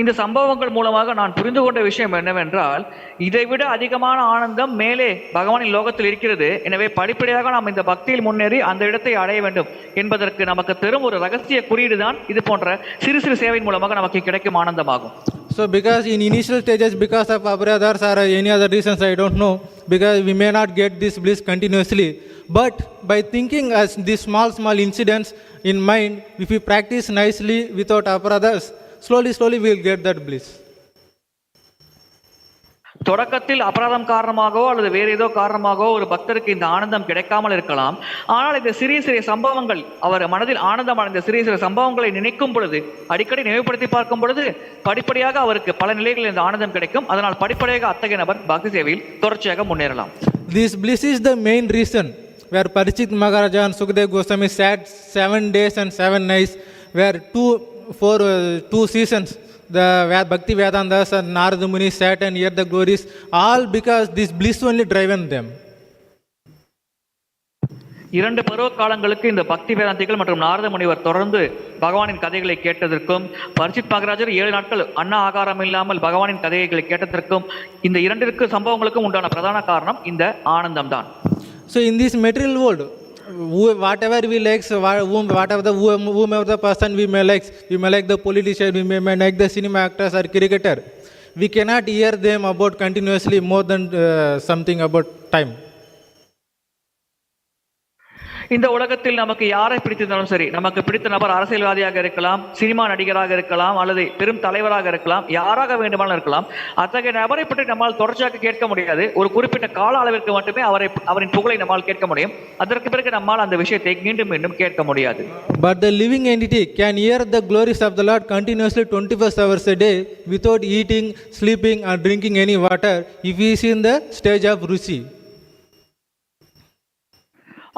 Speaker 2: இந்த சம்பவங்கள் மூலமாக நான் புரிந்து கொண்ட விஷயம் என்னவென்றால், இதைவிட அதிகமான ஆனந்தம் மேலே பகவானின் லோகத்தில் இருக்கிறது. எனவே படிப்படியாக நாம் இந்த பக்தியில் முன்னேறி அந்த இடத்தை அடைய வேண்டும் என்பதற்கு நமக்கு தரும் ஒரு ரகசிய குறியீடு தான் இது போன்ற சிறு சிறு சேவையின் மூலமாக நமக்கு கிடைக்கும் ஆனந்தமாகும்.
Speaker 1: So because in initial stages, because of our brothers or any other reasons, I don't know, because we may not get this bliss continuously, but by thinking as these small incidents in mind, if we practice nicely without our brothers, slowly we will get that bliss.
Speaker 2: தொடக்கத்தில் அபராதம் காரணமாகவோ அல்லது வேறு ஏதோ காரணமாகவோ ஒரு பக்தருக்கு இந்த ஆனந்தம் கிடைக்காமல் இருக்கலாம். ஆனால் இந்த சிறிய சிறிய சம்பவங்கள், அவர் மனதில் ஆனந்தம் அடைந்த சிறிய சிறிய சம்பவங்களை நினைக்கும் பொழுது, அடிக்கடி நினைவுபடுத்தி பார்க்கும் பொழுது படிப்படியாக அவருக்கு பல நிலைகளில் இந்த ஆனந்தம் கிடைக்கும். அதனால் படிப்படியாக அத்தகைய நபர் பக்தி சேவையில் தொடர்ச்சியாக முன்னேறலாம்.
Speaker 1: This bliss is the main reason where Parikshit Maharaja and Sukadeva Goswami sat 7 days and 7 nights, where two seasons the Bhakti Vedantas and Narada Muni sat and heard the glories, all because this bliss only driven them.
Speaker 2: 2 பருவ காலங்களுக்கு இந்த பக்தி வேதாந்திகள் மற்றும் நாரத முனிவர் தொடர்ந்து பகவானின் கதைகளை கேட்டதற்கும், பரிசித் மகாராஜர் 7 நாட்கள் அன்ன ஆகாரம் இல்லாமல் பகவானின் கதைகளை கேட்டதற்கும், இந்த 2 சம்பவங்களுக்கும் உண்டான பிரதான காரணம் இந்த ஆனந்தம் தான்.
Speaker 1: So in this material world, whatever we like, whomever the person we may like the politician, we may like the cinema actors or cricketer, we cannot hear them about continuously more than something about time.
Speaker 2: இந்த உலகத்தில் நமக்கு யாரை பிடித்திருந்தாலும் சரி, நமக்கு பிடித்த நபர் அரசியல்வாதியாக இருக்கலாம், சினிமா நடிகராக இருக்கலாம், அல்லது பெரும் தலைவராக இருக்கலாம், யாராக வேண்டுமானாலும் இருக்கலாம். அத்தகைய நபரை பற்றி நம்மால் தொடர்ச்சியாக கேட்க முடியாது. ஒரு குறிப்பிட்ட கால அளவிற்கு மட்டுமே அவரின் புகழை நம்மால் கேட்க முடியும். அதற்கு பிறகு நம்மால் அந்த விஷயத்தை மீண்டும் மீண்டும் கேட்க முடியாது.
Speaker 1: But the living entity can hear the glories of the Lord continuously 24 hours a day without eating, sleeping or drinking any water if he is in the stage of ruchi.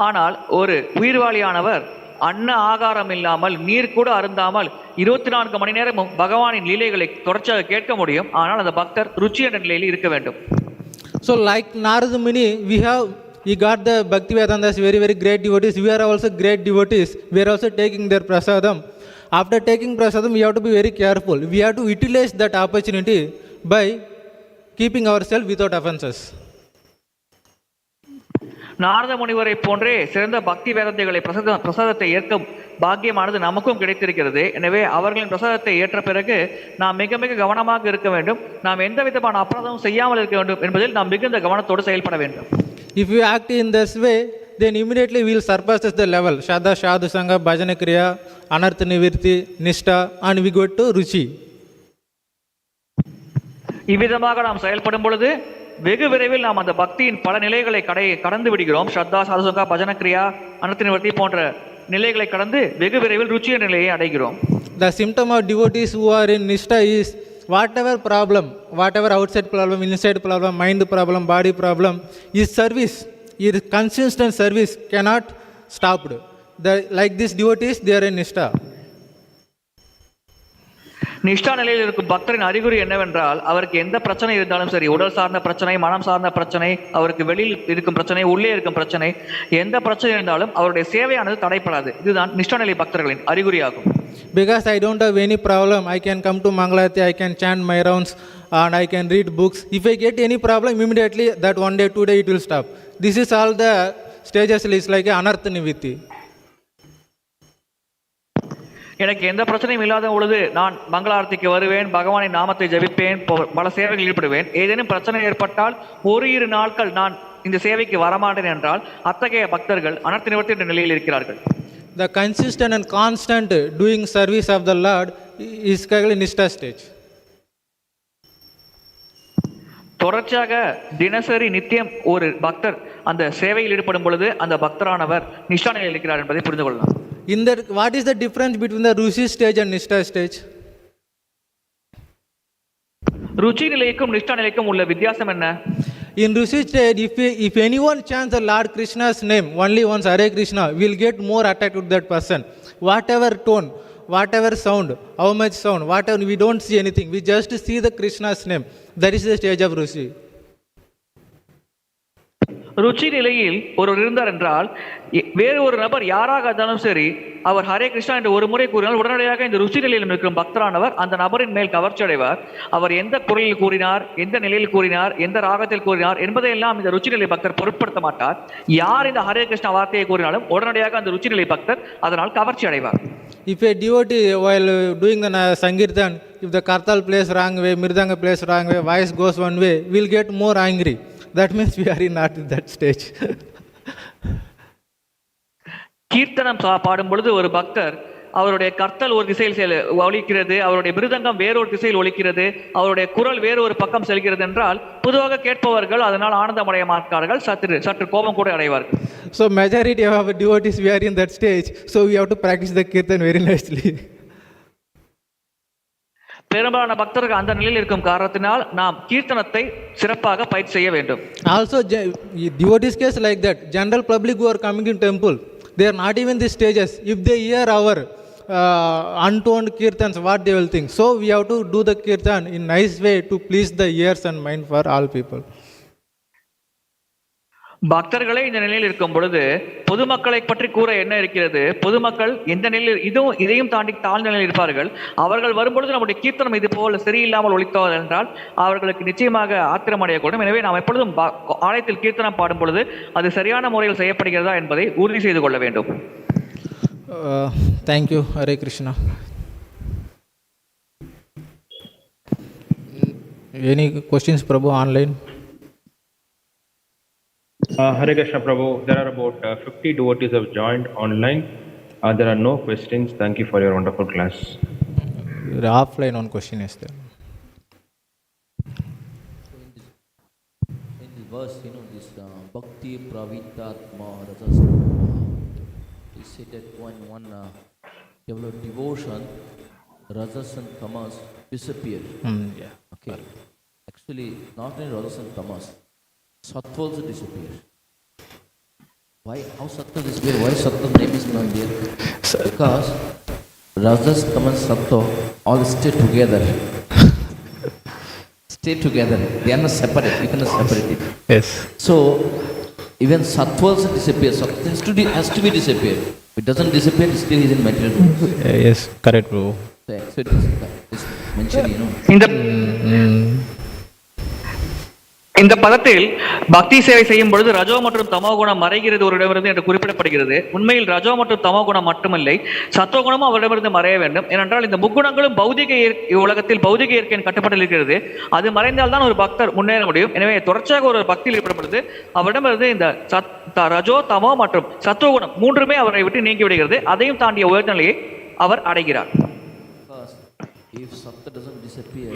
Speaker 2: ஆனால் ஒரு உயிர்வாளியானவர் அன்ன ஆகாரம் இல்லாமல், நீர் கூட அருந்தாமல் 24 மணி நேரமும் பகவானின் லீலைகளை தொடர்ச்சியாக கேட்க முடியும். ஆனால் அந்த பக்தர் ருச்சி என்ற நிலையில் இருக்க வேண்டும்.
Speaker 1: So like Narada Muni, he got the Bhakti Vedantas, very very great devotees. We are also great devotees. We are also taking their prasadam. After taking prasadam, we have to be very careful. We have to utilize that opportunity by keeping ourselves without offenses.
Speaker 2: Narada முனிவரை போன்றே சிறந்த பக்தி வேதாந்திகளை பிரசாதத்தை ஏற்கும் பாக்கியமானது நமக்கும் கிடைத்திருக்கிறது. எனவே அவர்களின் பிரசாதத்தை ஏற்ற பிறகு நாம் மிக மிக கவனமாக இருக்க வேண்டும். நாம் எந்த விதமான அபராதமும் செய்யாமல் இருக்க வேண்டும் என்பதில் நாம் மிகுந்த கவனத்தோடு செயல்பட வேண்டும்.
Speaker 1: If we act in this way, then immediately we will surpass the level Shada, Shadhu Sangha, Bhajana Kriya, Anartha Nivirti, Nishtha, and we go to Ruchi.
Speaker 2: இவ்விதமாக நாம் செயல்படும் பொழுது வெகு விரைவில் நாம் அந்த பக்தியின் பல நிலைகளை கடந்து விடுகிறோம். ஸ்ரத்தா, சாதுசங்கா, பஜன கிரியா, அனர்த்த நிவர்த்தி போன்ற நிலைகளை கடந்து வெகு விரைவில் ருச்சிய நிலையை அடைகிறோம்.
Speaker 1: The symptom of devotees who are in Nishtha is whatever problem, whatever outside problem, inside problem, mind problem, body problem, is service. Is consistent service cannot stopped. Like these devotees, they are in Nishtha.
Speaker 2: நிஷ்டா நிலையில் இருக்கும் பக்தரின் அறிகுறி என்னவென்றால், அவருக்கு எந்த பிரச்சனை இருந்தாலும் சரி, உடல் சார்ந்த பிரச்சனை, மனம் சார்ந்த பிரச்சனை, அவருக்கு வெளியில் இருக்கும் பிரச்சனை, உள்ளே இருக்கும் பிரச்சனை, எந்த பிரச்சனை இருந்தாலும் அவருடைய சேவையானது தடைப்படாது. இதுதான் நிஷ்டா நிலை பக்தர்களின் அறிகுறியாகும்.
Speaker 1: Because I don't have any problem, I can come to Mangalarati, I can chant my rounds and I can read books. If I get any problem, immediately that 1 day, 2 day it will stop. This is all the stages, is like anartha nivritti.
Speaker 2: எனக்கு எந்த பிரச்சனையும் இல்லாத பொழுது நான் மங்களாரத்திக்கு வருவேன், பகவானின் நாமத்தை ஜபிப்பேன், பல சேவைகள் ஈடுபடுவேன். ஏதேனும் பிரச்சனை ஏற்பட்டால் 1-2 நாட்கள் நான் இந்த சேவைக்கு வரமாட்டேன் என்றால் அத்தகைய பக்தர்கள் அனர்த்த நிவர்த்தி என்ற நிலையில் இருக்கிறார்கள்.
Speaker 1: The consistent and constant doing service of the Lord is called Nishtha stage.
Speaker 2: தொடர்ச்சியாக தினசரி நித்தியம் ஒரு பக்தர் அந்த சேவையில் ஈடுபடும் பொழுது அந்த பக்தரானவர் நிஷ்டா நிலையில் இருக்கிறார் என்பதை புரிந்து கொள்ளலாம்.
Speaker 1: In that, what is the difference between the Ruchi stage and Nishtha stage?
Speaker 2: ருச்சி நிலைக்கும் நிஷ்டா நிலைக்கும் உள்ள வித்தியாசம் என்ன?
Speaker 1: In Ruchi stage, if anyone chants the Lord Krishna's name only once, Hare Krishna, we will get more attached to that person. Whatever tone, whatever sound, how much sound, whatever, we don't see anything. We just see the Krishna's name. That is the stage of Ruchi.
Speaker 2: ருச்சி நிலையில் ஒருவர் இருந்தார் என்றால், வேறு ஒரு நபர் யாராக இருந்தாலும் சரி, அவர் ஹரே கிருஷ்ணா என்று ஒரு முறை கூறினால் உடனடியாக இந்த ருச்சி நிலையில் இருக்கும் பக்தரானவர் அந்த நபரின் மேல் கவர்ச்சி அடைவார். அவர் எந்த குரலில் கூறினார், எந்த நிலையில் கூறினார், எந்த ராகத்தில் கூறினார் என்பதையெல்லாம் இந்த ருச்சி நிலை பக்தர் பொருட்படுத்த மாட்டார். யார் இந்த ஹரே கிருஷ்ணா வார்த்தையை கூறினாலும் உடனடியாக அந்த ருச்சி நிலை பக்தர் அதனால் கவர்ச்சி அடைவார்.
Speaker 1: If a devotee while doing the saṅkīrtyam, if the kartal plays wrong way, mirdanga plays wrong way, voice goes one way, we will get more angry. That means we are not in that stage.
Speaker 2: கீர்த்தனம் பாடும் பொழுது ஒரு பக்தர் அவருடைய கர்த்தல் ஒரு திசையில் ஒலிக்கிறது, அவருடைய மிருதங்கம் வேறொரு திசையில் ஒலிக்கிறது, அவருடைய குரல் வேறு ஒரு பக்கம் செல்கிறது என்றால் பொதுவாக கேட்பவர்கள் அதனால் ஆனந்தம் அடைய மாட்டார்கள், சற்று கோபம் கூட அடைவார்கள்.
Speaker 1: So majority of our devotees we are in that stage, so we have to practice the kirtan very nicely.
Speaker 2: பெரும்பாலான பக்தர்கள் அந்த நிலையில் இருக்கும் காரணத்தினால் நாம் கீர்த்தனத்தை சிறப்பாக பயிற்சி செய்ய வேண்டும்.
Speaker 1: Also devotees case like that, general public who are coming in temple, they are not even these stages. If they hear our untoned kirtans, what they will think? So we have to do the kirtan in nice way to please the ears and mind for all people.
Speaker 2: பக்தர்களே இந்த நிலையில் இருக்கும் பொழுது பொதுமக்களை பற்றி கூற என்ன இருக்கிறது? பொதுமக்கள் இந்த நிலையில் இதையும் தாண்டி தாழ்ந்த நிலையில் இருப்பார்கள். அவர்கள் வரும்பொழுது நம்முடைய கீர்த்தனம் இது போல சரியில்லாமல் ஒலித்தவர் என்றால் அவர்களுக்கு நிச்சயமாக ஆத்திரம் அடையக்கூடும். எனவே நாம் எப்பொழுதும் ஆலயத்தில் கீர்த்தனம் பாடும் பொழுது அது சரியான முறையில் செய்யப்படுகிறதா என்பதை உறுதி செய்து கொள்ள வேண்டும்.
Speaker 1: Thank you. Hare Krishna. Any questions, Prabhu, online?
Speaker 3: Hare Krishna, Prabhu. There are about 50 devotees have joined online. There are no questions. Thank you for your wonderful class.
Speaker 1: Offline one question is there.
Speaker 4: In this verse, this bhaktiḥ pravṛttātma-rajas-tamopahā. He said that when one develops devotion, rajas and tamas disappear.
Speaker 1: Yeah.
Speaker 4: Okay. Actually, not only rajas and tamas, Satya also disappears. Why? How Satya disappears? Why Satya's name is not there? Because Rajas, Tamas, Satya all stay together. Stay together. They are not separate. You cannot separate it.
Speaker 1: Yes.
Speaker 4: So even Satya also disappears. Satya has to be disappeared. If it doesn't disappear, it still is in material world.
Speaker 1: Yes, correct, Prabhu.
Speaker 4: So it's mentioned,
Speaker 2: இந்த பதத்தில் பக்தி சேவை செய்யும் பொழுது ரஜோ மற்றும் தமோ குணம் மறைகிறது ஒரு இடமிருந்து என்று குறிப்பிடப்படுகிறது. உண்மையில் ரஜோ மற்றும் தமோ குணம் மட்டுமில்லை, சத்துவ குணமும் அவரிடமிருந்து மறைய வேண்டும். ஏனென்றால் இந்த முக்குணங்களும் பௌதிக உலகத்தில் பௌதிக இயற்கையின் கட்டுப்பாட்டில் இருக்கிறது. அது மறைந்தால்தான் ஒரு பக்தர் முன்னேற முடியும். எனவே தொடர்ச்சியாக ஒரு பக்தியில் ஈடுபடும் பொழுது அவரிடமிருந்து இந்த ரஜோ தமோ மற்றும் சத்துவ குணம் மூன்றுமே அவரை விட்டு நீங்கி விடுகிறது. அதையும் தாண்டிய உயர்ந்த நிலையை அவர் அடைகிறார்.
Speaker 4: If Satya doesn't disappear,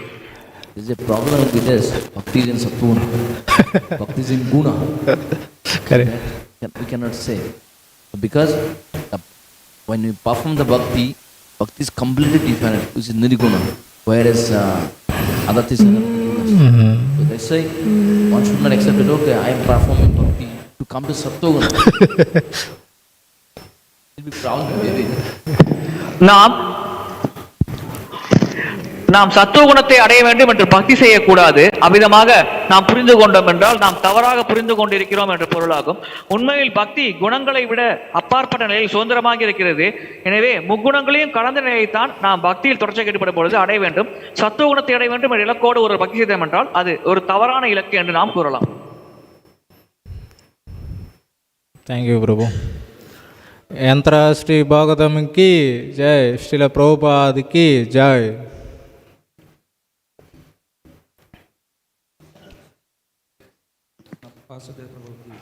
Speaker 4: there is a problem with this. Bhakti is in Sattva, Bhakti is in Guna.
Speaker 1: Correct.
Speaker 4: We cannot say. Because when we perform the Bhakti, Bhakti is completely different, which is Nirguna. Whereas other things are Gunas. So they say, one should not accept it, okay, I am performing Bhakti to come to Sattva Guna. It will be problem, maybe.
Speaker 2: நாம் சத்துவ குணத்தை அடைய வேண்டும் என்று பக்தி செய்யக்கூடாது. அவ்விதமாக நாம் புரிந்து கொண்டோம் என்றால் நாம் தவறாக புரிந்து கொண்டிருக்கிறோம் என்ற பொருளாகும். உண்மையில் பக்தி குணங்களை விட அப்பாற்பட்ட நிலையில் சுதந்திரமாக இருக்கிறது. எனவே முக்குணங்களையும் கடந்த நிலையைத்தான் நாம் பக்தியில் தொடர்ச்சி ஈடுபடும் பொழுது அடைய வேண்டும். சத்துவ குணத்தை அடைய வேண்டும் என்ற இலக்கோடு ஒரு பக்தி செய்தோம் என்றால் அது ஒரு தவறான இலக்கு என்று நாம் கூறலாம்.
Speaker 1: தேங்க்யூ பிரபு. யந்திரா ஸ்ரீ பாகவதம் கி ஜெய், ஸ்ரீல பிரபுபாத் கி ஜெய்.